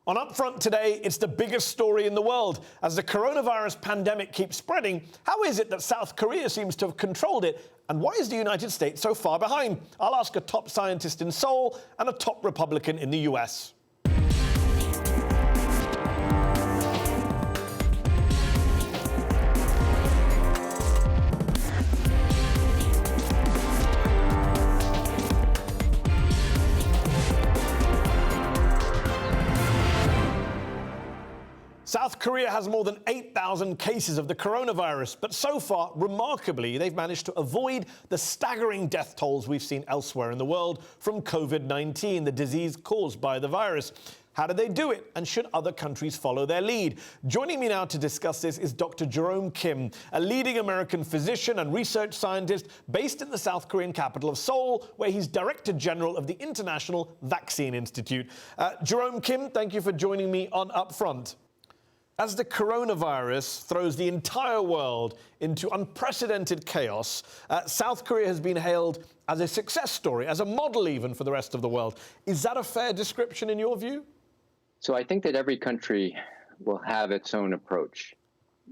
On UpFront today, it's the biggest story in the world. As the coronavirus pandemic keeps spreading, how is it that South Korea seems to have controlled it? And why is the United States so far behind? I'll ask a top scientist in Seoul and a top Republican in the US. South Korea has more than 8,000 cases of the coronavirus, but so far, remarkably, they've managed to avoid the staggering death tolls we've seen elsewhere in the world from COVID-19, the disease caused by the virus. How did they do it, and should other countries follow their lead? Joining me now to discuss this is Dr. Jerome Kim, a leading American physician and research scientist based in the South Korean capital of Seoul, where he's Director General of the International Vaccine Institute. Jerome Kim, thank you for joining me on UpFront. As the coronavirus throws the entire world into unprecedented chaos, South Korea has been hailed as a success story, as a model even for the rest of the world. Is that a fair description in your view? So I think that every country will have its own approach.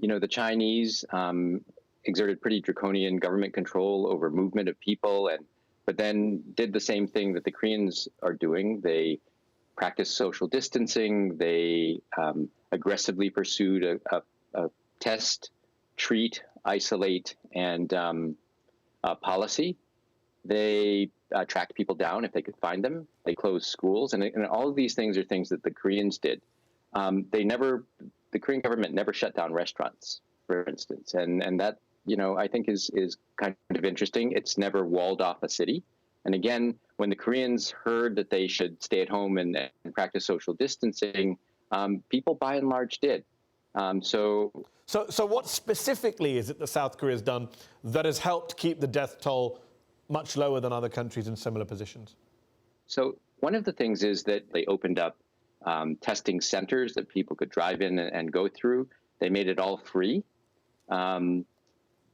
You know, the Chinese exerted pretty draconian government control over movement of people, but then did the same thing that the Koreans are doing. They practiced social distancing. They aggressively pursued a test, treat, isolate, and policy. They tracked people down if they could find them. They closed schools, and all of these things are things that the Koreans did. The Korean government never shut down restaurants, for instance, and that, you know, I think is kind of interesting. It's never walled off a city. And again, when the Koreans heard that they should stay at home and practice social distancing, people by and large did. So what specifically is it that South Korea has done that has helped keep the death toll much lower than other countries in similar positions? So one of the things is that they opened up testing centers that people could drive in and go through. They made it all free.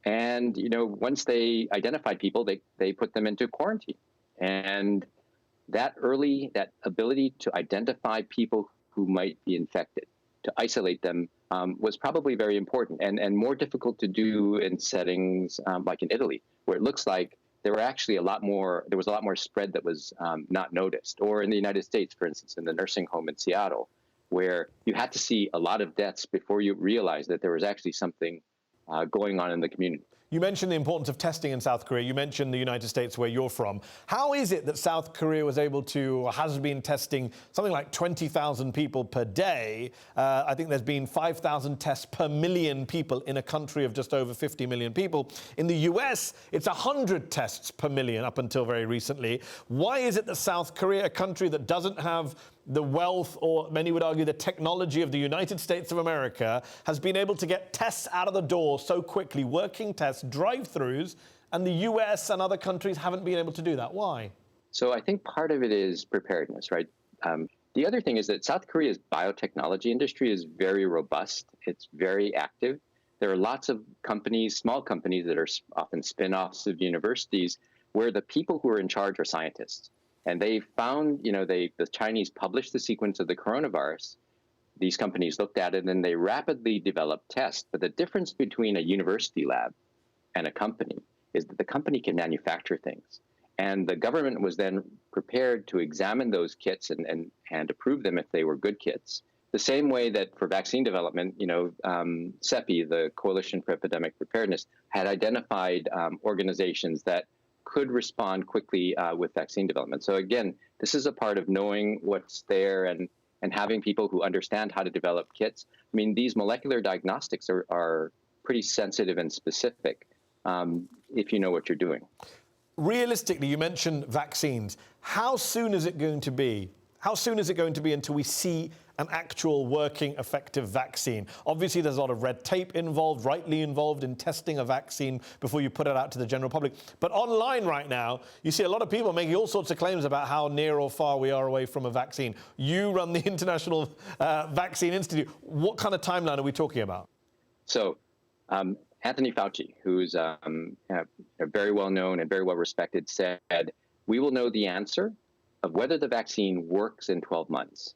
And, you know, once they identified people, they put them into quarantine. And that ability to identify people who might be infected, to isolate them, was probably very important and more difficult to do in settings like in Italy, where it looks like there was a lot more spread that was not noticed. Or in the United States, for instance, in the nursing home in Seattle, where you had to see a lot of deaths before you realized that there was actually something going on in the community. You mentioned the importance of testing in South Korea. You mentioned the United States, where you're from. How is it that South Korea has been testing something like 20,000 people per day? I think there's been 5,000 tests per million people in a country of just over 50 million people. In the US, it's 100 tests per million up until very recently. Why is it that South Korea, a country that doesn't have the wealth, or many would argue the technology of the United States of America, has been able to get tests out of the door so quickly, working tests, drive-throughs, and the US and other countries haven't been able to do that? Why? So I think part of it is preparedness, right? The other thing is that South Korea's biotechnology industry is very robust. It's very active. There are lots of companies, small companies that are often spin-offs of universities, where the people who are in charge are scientists. And they found, you know, the Chinese published the sequence of the coronavirus. These companies looked at it and they rapidly developed tests. But the difference between a university lab and a company is that the company can manufacture things. And the government was then prepared to examine those kits and approve them if they were good kits. The same way that for vaccine development, you know, CEPI, the Coalition for Epidemic Preparedness, had identified organizations that could respond quickly with vaccine development. So again, this is a part of knowing what's there and having people who understand how to develop kits. I mean, these molecular diagnostics are pretty sensitive and specific if you know what you're doing. Realistically, you mentioned vaccines. How soon is it going to be? How soon is it going to be until we see an actual working, effective vaccine? Obviously, there's a lot of red tape involved, rightly involved in testing a vaccine before you put it out to the general public. But online right now, you see a lot of people making all sorts of claims about how near or far we are away from a vaccine. You run the International Vaccine Institute. What kind of timeline are we talking about? So Anthony Fauci, who's very well known and very well respected, said, we will know the answer of whether the vaccine works in 12 months.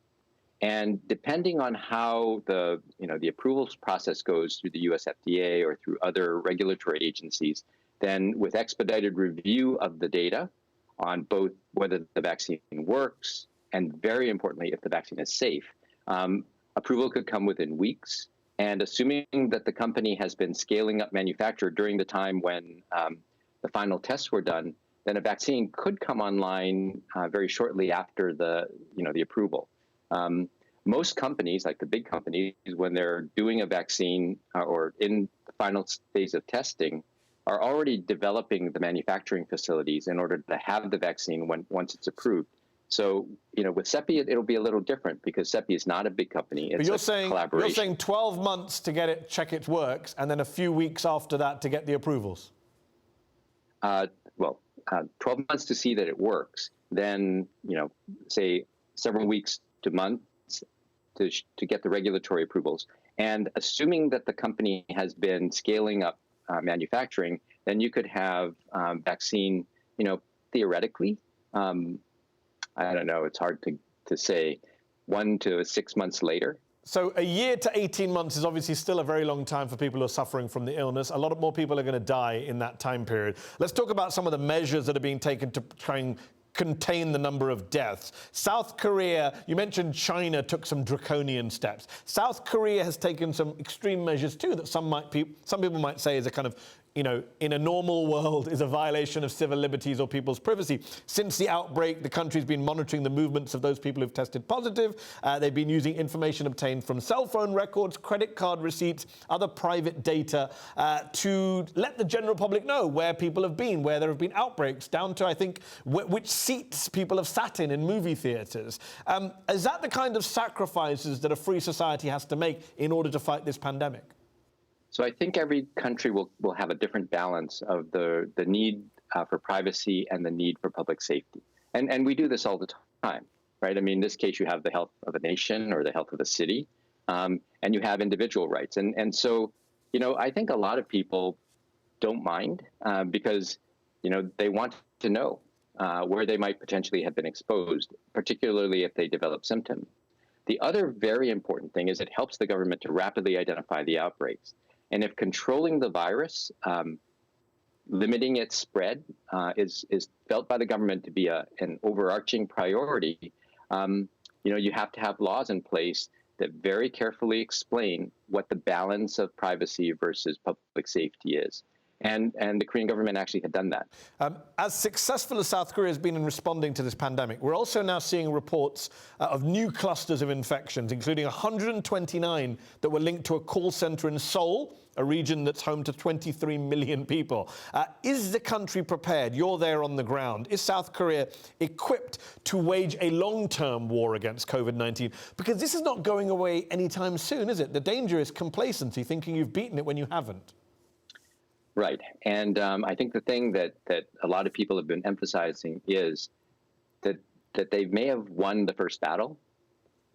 And depending on how the approvals process goes through the US FDA or through other regulatory agencies, then with expedited review of the data on both whether the vaccine works and, very importantly, if the vaccine is safe, approval could come within weeks. And assuming that the company has been scaling up manufacture during the time when the final tests were done, then a vaccine could come online very shortly after the approval. Most companies, like the big companies, when they're doing a vaccine or in the final phase of testing, are already developing the manufacturing facilities in order to have the vaccine once it's approved. So, with CEPI, it'll be a little different because CEPI is not a big company. It's a collaboration. You're saying 12 months to get it, check it works, and then a few weeks after that to get the approvals? 12 months to see that it works. Then, say several weeks to months to get the regulatory approvals. And assuming that the company has been scaling up manufacturing, then you could have vaccine, theoretically, I don't know, it's hard to say, 1 to 6 months later. So a year to 18 months is obviously still a very long time for people who are suffering from the illness. A lot more people are going to die in that time period. Let's talk about some of the measures that are being taken to try and contain the number of deaths. South Korea, you mentioned China took some draconian steps. South Korea has taken some extreme measures too that some people might say is a kind of, in a normal world is a violation of civil liberties or people's privacy. Since the outbreak, the country's been monitoring the movements of those people who've tested positive. They've been using information obtained from cell phone records, credit card receipts, other private data to let the general public know where people have been, where there have been outbreaks, down to, I think, which seats people have sat in movie theaters. Is that the kind of sacrifices that a free society has to make in order to fight this pandemic? So I think every country will have a different balance of the need for privacy and the need for public safety. And we do this all the time, right? I mean, in this case, you have the health of a nation or the health of a city, and you have individual rights. And so, I think a lot of people don't mind because, they want to know where they might potentially have been exposed, particularly if they develop symptoms. The other very important thing is it helps the government to rapidly identify the outbreaks. And if controlling the virus, limiting its spread is felt by the government to be an overarching priority, you have to have laws in place that very carefully explain what the balance of privacy versus public safety is. And the Korean government actually had done that. As successful as South Korea has been in responding to this pandemic, we're also now seeing reports of new clusters of infections, including 129 that were linked to a call center in Seoul, a region that's home to 23 million people. Is the country prepared? You're there on the ground. Is South Korea equipped to wage a long-term war against COVID-19? Because this is not going away anytime soon, is it? The danger is complacency, thinking you've beaten it when you haven't. Right. And I think the thing that a lot of people have been emphasizing is that they may have won the first battle,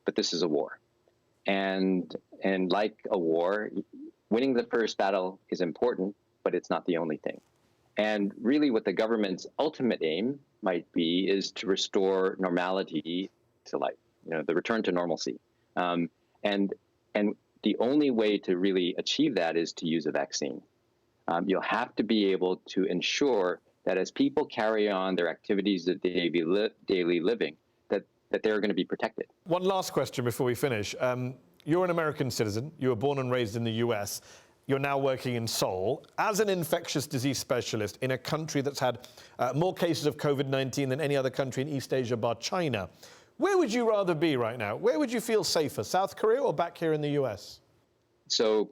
but this is a war. And like a war, winning the first battle is important, but it's not the only thing. And really what the government's ultimate aim might be is to restore normality to life, the return to normalcy. And the only way to really achieve that is to use a vaccine. You'll have to be able to ensure that as people carry on their activities of daily living, that they're going to be protected. One last question before we finish. You're an American citizen. You were born and raised in the US. You're now working in Seoul. As an infectious disease specialist in a country that's had more cases of COVID-19 than any other country in East Asia bar China, where would you rather be right now? Where would you feel safer, South Korea or back here in the US? So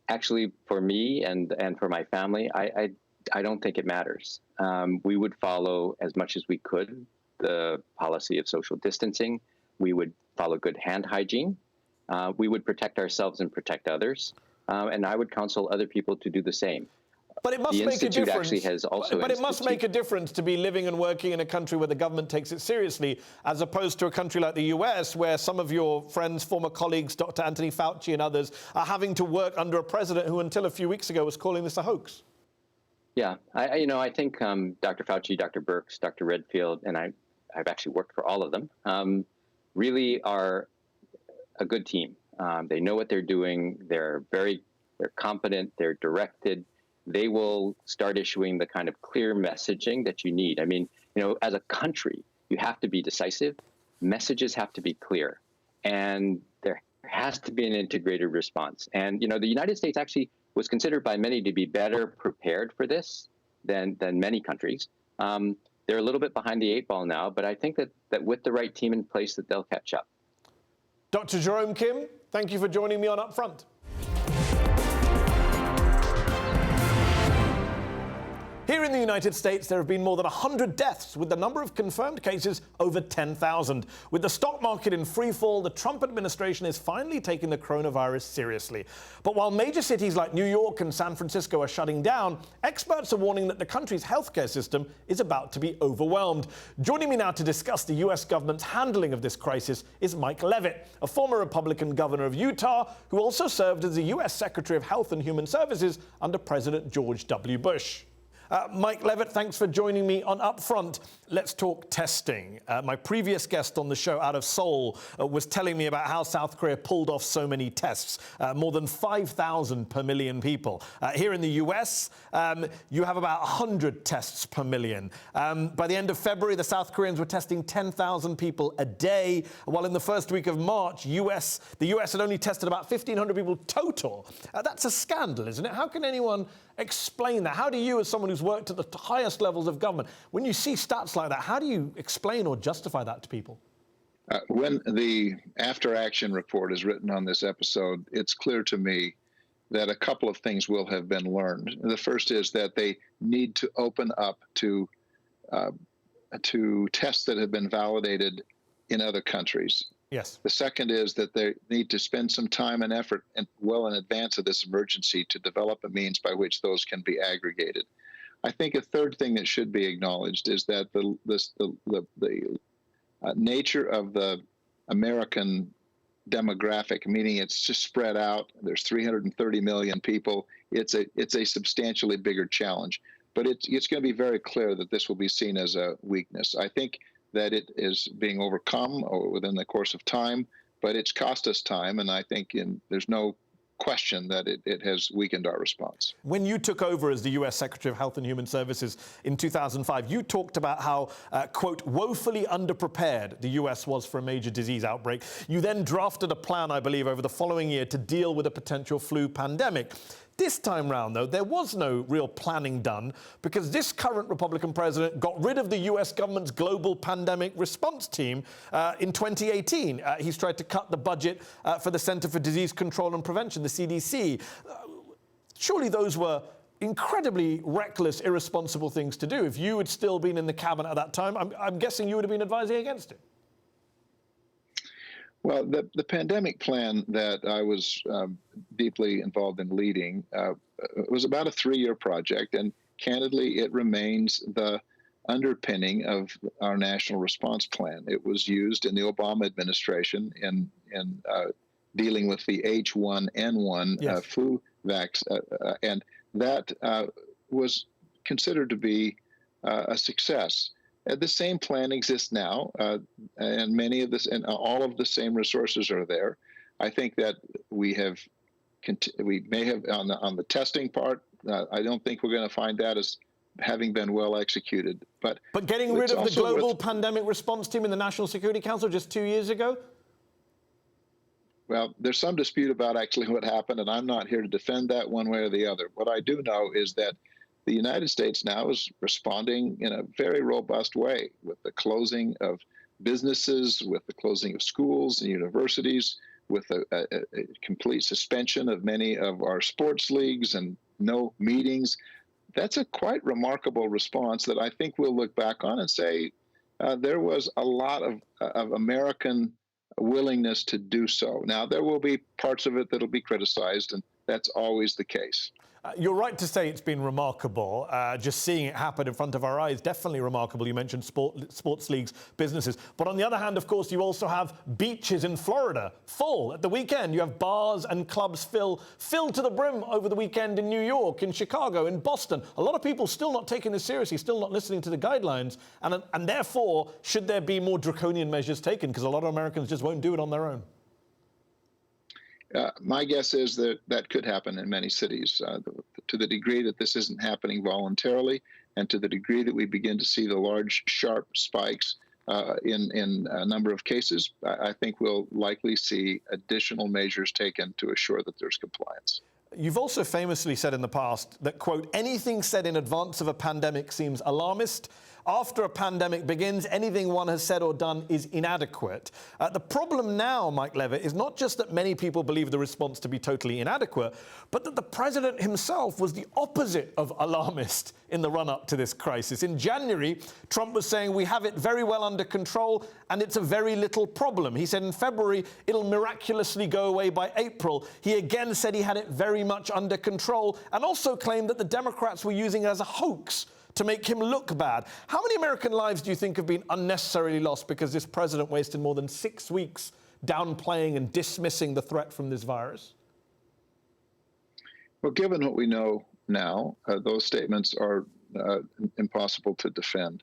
actually, for me and for my family, I don't think it matters. We would follow as much as we could the policy of social distancing. We would follow good hand hygiene. We would protect ourselves and protect others. And I would counsel other people to do the same. But it must the make a Institute difference. Actually has also but it must make a difference to be living and working in a country where the government takes it seriously, as opposed to a country like the US, where some of your friends, former colleagues, Dr. Anthony Fauci and others, are having to work under a president who, until a few weeks ago, was calling this a hoax. Yeah, I think Dr. Fauci, Dr. Birx, Dr. Redfield, and I've actually worked for all of them, really are a good team. They know what they're doing. They're competent. They're directed. They will start issuing the kind of clear messaging that you need. I mean, as a country, you have to be decisive. Messages have to be clear. And there has to be an integrated response. And, the United States actually was considered by many to be better prepared for this than many countries. They're a little bit behind the 8 ball now, but I think that with the right team in place that they'll catch up. Dr. Jerome Kim, thank you for joining me on UpFront. Here in the United States, there have been more than 100 deaths, with the number of confirmed cases over 10,000. With the stock market in free fall, the Trump administration is finally taking the coronavirus seriously. But while major cities like New York and San Francisco are shutting down, experts are warning that the country's healthcare system is about to be overwhelmed. Joining me now to discuss the U.S. government's handling of this crisis is Mike Leavitt, a former Republican governor of Utah, who also served as the U.S. Secretary of Health and Human Services under President George W. Bush. Mike Leavitt, thanks for joining me on UpFront. Let's talk testing. My previous guest on the show out of Seoul was telling me about how South Korea pulled off so many tests, more than 5,000 per million people. Here in the US, you have about 100 tests per million. By the end of February, the South Koreans were testing 10,000 people a day, while in the first week of March, the US had only tested about 1,500 people total. That's a scandal, isn't it? How can anyone explain that? How do you, as someone who's worked at the highest levels of government, when you see stats like that, how do you explain or justify that to people? When the after-action report is written on this episode, it's clear to me that a couple of things will have been learned. The first is that they need to open up to tests that have been validated in other countries. Yes. The second is that they need to spend some time and effort well in advance of this emergency to develop a means by which those can be aggregated. I think a third thing that should be acknowledged is that the nature of the American demographic, meaning it's just spread out. There's 330 million people. It's a substantially bigger challenge, but it's going to be very clear that this will be seen as a weakness. I think that it is being overcome within the course of time, but it's cost us time, and I think there's no question that it has weakened our response. When you took over as the U.S. Secretary of Health and Human Services in 2005, you talked about how, quote, woefully underprepared the U.S. was for a major disease outbreak. You then drafted a plan, I believe, over the following year to deal with a potential flu pandemic. This time round, though, there was no real planning done because this current Republican president got rid of the U.S. government's global pandemic response team in 2018. He's tried to cut the budget for the Center for Disease Control and Prevention, the CDC. Surely those were incredibly reckless, irresponsible things to do. If you had still been in the cabinet at that time, I'm guessing you would have been advising against it. Well, the pandemic plan that I was deeply involved in leading was about a 3-year project, and candidly, it remains the underpinning of our national response plan. It was used in the Obama administration in dealing with the H1N1 yes. flu vaccine, and that was considered to be a success. The same plan exists now, and all of the same resources are there. I think that we may have on the testing part. I don't think we're going to find that as having been well executed. But getting rid of the global pandemic response team in the National Security Council just 2 years ago. Well, there's some dispute about actually what happened, and I'm not here to defend that one way or the other. What I do know is that the United States now is responding in a very robust way with the closing of businesses, with the closing of schools and universities, with a complete suspension of many of our sports leagues and no meetings. That's a quite remarkable response that I think we'll look back on and say there was a lot of American willingness to do so. Now, there will be parts of it that'll be criticized, and that's always the case. You're right to say it's been remarkable. Just seeing it happen in front of our eyes, definitely remarkable. You mentioned sports leagues, businesses. But on the other hand, of course, you also have beaches in Florida full at the weekend. You have bars and clubs filled to the brim over the weekend in New York, in Chicago, in Boston. A lot of people still not taking this seriously, still not listening to the guidelines. And therefore, should there be more draconian measures taken? Because a lot of Americans just won't do it on their own. My guess is that that could happen in many cities to the degree that this isn't happening voluntarily, and to the degree that we begin to see the large, sharp spikes in a number of cases. I think we'll likely see additional measures taken to assure that there's compliance. You've also famously said in the past that, quote, anything said in advance of a pandemic seems alarmist. After a pandemic begins, anything one has said or done is inadequate. The problem now, Mike Leavitt, is not just that many people believe the response to be totally inadequate, but that the president himself was the opposite of alarmist in the run-up to this crisis. In January, Trump was saying we have it very well under control and it's a very little problem. He said in February it'll miraculously go away by April. He again said he had it very much under control and also claimed that the Democrats were using it as a hoax to make him look bad. How many American lives do you think have been unnecessarily lost because this president wasted more than 6 weeks downplaying and dismissing the threat from this virus? Well, given what we know now, those statements are impossible to defend.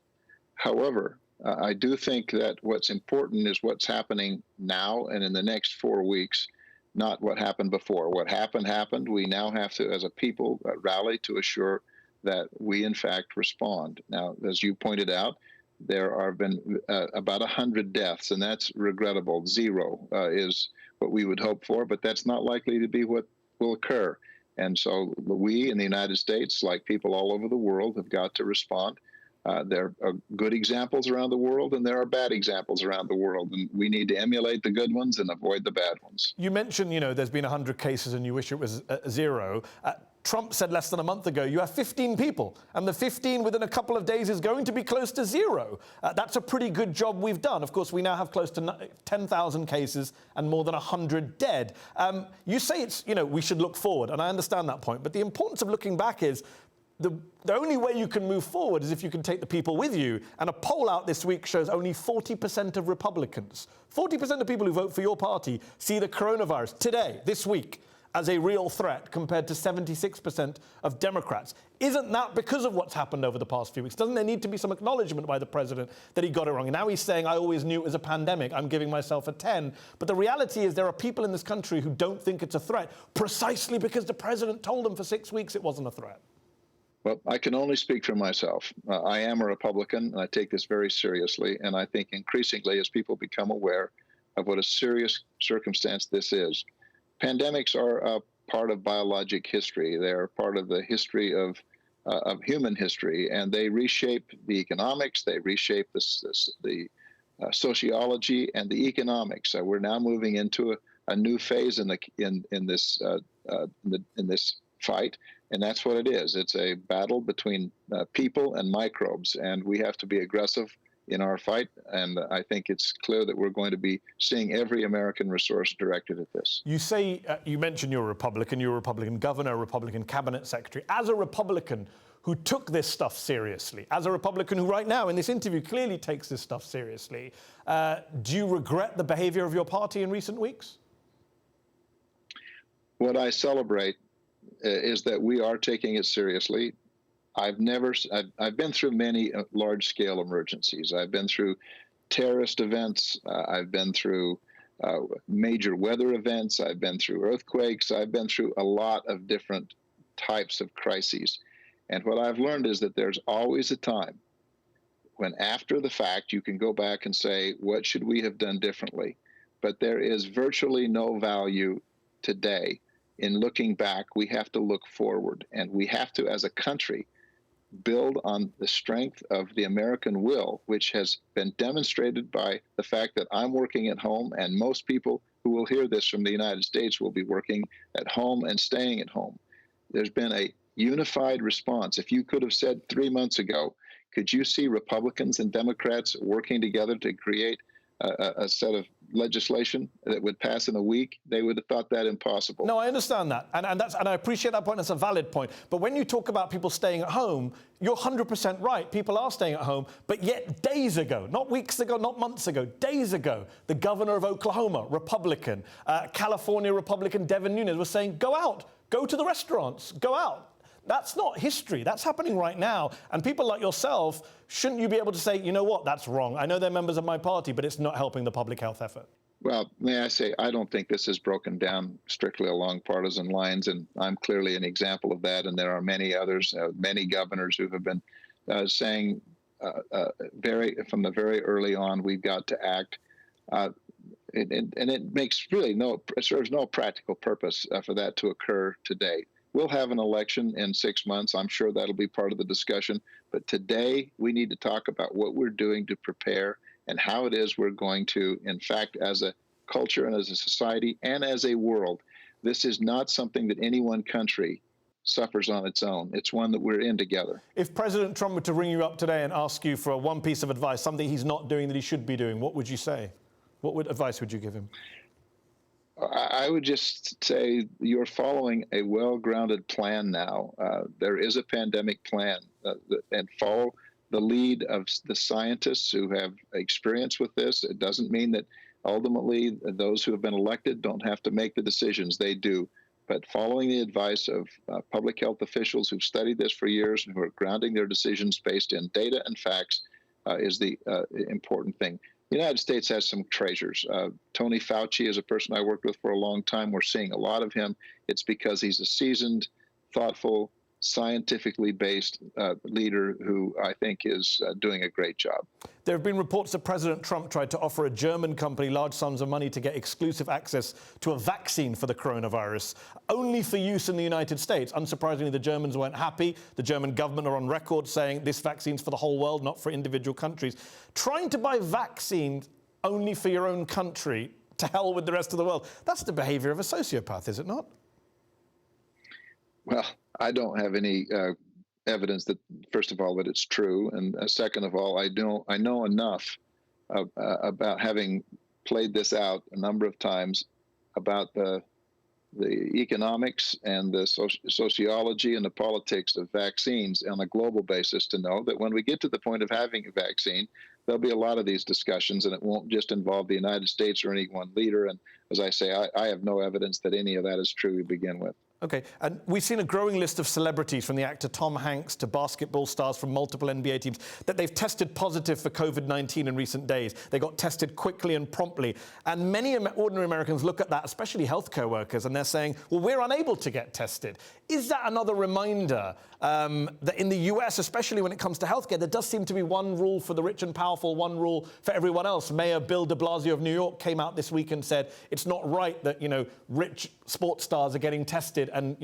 However, I do think that what's important is what's happening now and in the next 4 weeks, not what happened before. What happened, happened. We now have to, as a people, rally to assure that we, in fact, respond. Now, as you pointed out, there have been about 100 deaths, and that's regrettable. 0 is what we would hope for, but that's not likely to be what will occur. And so we in the United States, like people all over the world, have got to respond. There are good examples around the world, and there are bad examples around the world, and we need to emulate the good ones and avoid the bad ones. You mentioned, there's been 100 cases and you wish it was 0. Trump said less than a month ago, you have 15 people, and the 15 within a couple of days is going to be close to 0. That's a pretty good job we've done. Of course, we now have close to 10,000 cases and more than 100 dead. You say it's, we should look forward, and I understand that point, but the importance of looking back is the only way you can move forward is if you can take the people with you. And a poll out this week shows only 40% of Republicans, 40% of people who vote for your party see the coronavirus today, this week, as a real threat compared to 76% of Democrats. Isn't that because of what's happened over the past few weeks? Doesn't there need to be some acknowledgement by the president that he got it wrong? And now he's saying, I always knew it was a pandemic. I'm giving myself a 10. But the reality is there are people in this country who don't think it's a threat precisely because the president told them for 6 weeks it wasn't a threat. Well, I can only speak for myself. I am a Republican, and I take this very seriously. And I think increasingly, as people become aware of what a serious circumstance this is, pandemics are a part of biologic history. They're part of the history of human history, and they reshape the economics. They reshape the sociology and the economics. So we're now moving into a new phase in this fight, and that's what it is. It's a battle between people and microbes, and we have to be aggressive in our fight, and I think it's clear that we're going to be seeing every American resource directed at this. You say, you mentioned you're a Republican governor, a Republican cabinet secretary. As a Republican who took this stuff seriously, as a Republican who right now in this interview clearly takes this stuff seriously, do you regret the behavior of your party in recent weeks? What I celebrate is that we are taking it seriously. I've been through many large-scale emergencies. I've been through terrorist events. I've been through major weather events. I've been through earthquakes. I've been through a lot of different types of crises. And what I've learned is that there's always a time when after the fact you can go back and say, what should we have done differently? But there is virtually no value today in looking back. We have to look forward, and we have to, as a country, build on the strength of the American will, which has been demonstrated by the fact that I'm working at home, and most people who will hear this from the United States will be working at home and staying at home. There's been a unified response. If you could have said 3 months ago, could you see Republicans and Democrats working together to create a set of legislation that would pass in a week, they would have thought that impossible. No, I understand that. And I appreciate that point. That's a valid point. But when you talk about people staying at home, you're 100% right. People are staying at home. But yet days ago, not weeks ago, not months ago, days ago, the governor of Oklahoma, Republican, California Republican Devin Nunes was saying, go out, go to the restaurants, go out. That's not history. That's happening right now. And people like yourself, shouldn't you be able to say, you know what, that's wrong. I know they're members of my party, but it's not helping the public health effort. Well, may I say, I don't think this is broken down strictly along partisan lines, and I'm clearly an example of that. And there are many others, many governors who have been saying from the very early on, we've got to act. And it makes really serves no practical purpose for that to occur today. We'll have an election in 6 months. I'm sure that'll be part of the discussion. But today, we need to talk about what we're doing to prepare and how it is we're going to, in fact, as a culture and as a society and as a world, this is not something that any one country suffers on its own. It's one that we're in together. If President Trump were to ring you up today and ask you for one piece of advice, something he's not doing that he should be doing, what would you say? What advice would you give him? I would just say you're following a well-grounded plan now. There is a pandemic plan, and follow the lead of the scientists who have experience with this. It doesn't mean that ultimately those who have been elected don't have to make the decisions. They do. But following the advice of public health officials who've studied this for years and who are grounding their decisions based in data and facts is the important thing. The United States has some treasures. Tony Fauci is a person I worked with for a long time. We're seeing a lot of him. It's because he's a seasoned, thoughtful, scientifically based leader who I think is doing a great job. There have been reports that President Trump tried to offer a German company large sums of money to get exclusive access to a vaccine for the coronavirus, only for use in the United States. Unsurprisingly, the Germans weren't happy. The German government are on record saying this vaccine's for the whole world, not for individual countries. Trying to buy vaccines only for your own country, to hell with the rest of the world, that's the behavior of a sociopath, is it not? Well, I don't have any evidence that, first of all, that it's true, and second of all, I know enough about having played this out a number of times about the economics and the sociology and the politics of vaccines on a global basis to know that when we get to the point of having a vaccine, there'll be a lot of these discussions, and it won't just involve the United States or any one leader. And as I say, I have no evidence that any of that is true to begin with. OK, and we've seen a growing list of celebrities, from the actor Tom Hanks to basketball stars from multiple NBA teams, that they've tested positive for COVID-19 in recent days. They got tested quickly and promptly. And many ordinary Americans look at that, especially healthcare workers, and they're saying, well, we're unable to get tested. Is that another reminder that in the US, especially when it comes to healthcare, there does seem to be one rule for the rich and powerful, one rule for everyone else? Mayor Bill de Blasio of New York came out this week and said it's not right that, rich sports stars are getting tested and,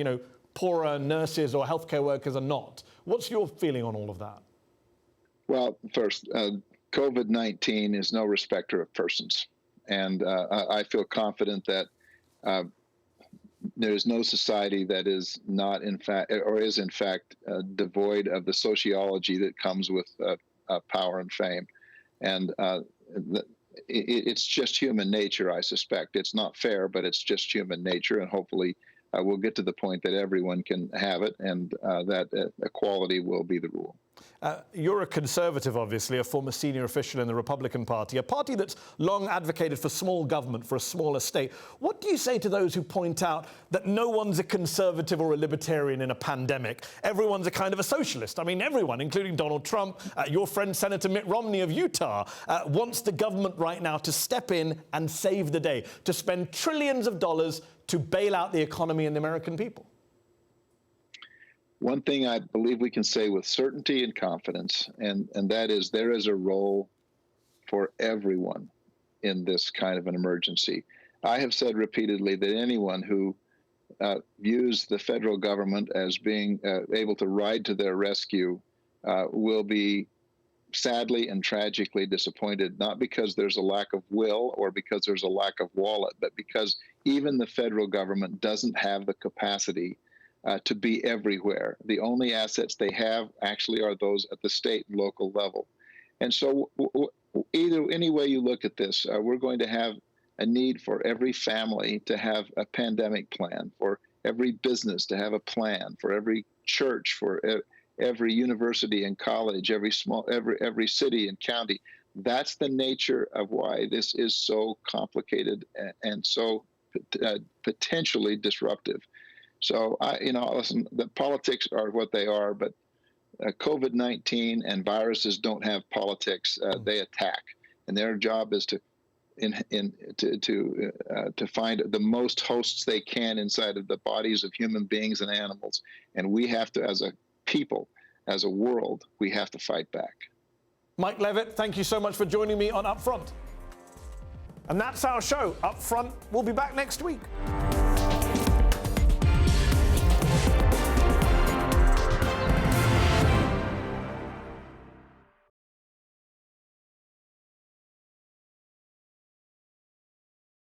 poorer nurses or healthcare workers are not. What's your feeling on all of that? Well, first, COVID-19 is no respecter of persons. And I feel confident that there is no society that is not, in fact, or is in fact, devoid of the sociology that comes with power and fame. And it's just human nature, I suspect. It's not fair, but it's just human nature. And hopefully we'll get to the point that everyone can have it, and that equality will be the rule. You're a conservative, obviously, a former senior official in the Republican Party, a party that's long advocated for small government, for a smaller state. What do you say to those who point out that no one's a conservative or a libertarian in a pandemic? Everyone's a kind of a socialist. I mean, everyone, including Donald Trump, your friend Senator Mitt Romney of Utah, wants the government right now to step in and save the day, to spend trillions of dollars to bail out the economy and the American people. One thing I believe we can say with certainty and confidence, and that is there is a role for everyone in this kind of an emergency. I have said repeatedly that anyone who views the federal government as being able to ride to their rescue will be sadly and tragically disappointed, not because there's a lack of will or because there's a lack of wallet, but because even the federal government doesn't have the capacity to be everywhere. The only assets they have actually are those at the state and local level. And so any way you look at this, we're going to have a need for every family to have a pandemic plan, for every business to have a plan, for every church, for every university and college, every city and county. That's the nature of why this is so complicated and so potentially disruptive. So, listen, the politics are what they are, but COVID-19 and viruses don't have politics. They attack, and their job is to to find the most hosts they can inside of the bodies of human beings and animals. And we have to, as a people, as a world, we have to fight back. Mike Leavitt, thank you so much for joining me on UpFront. And that's our show. UpFront will be back next week.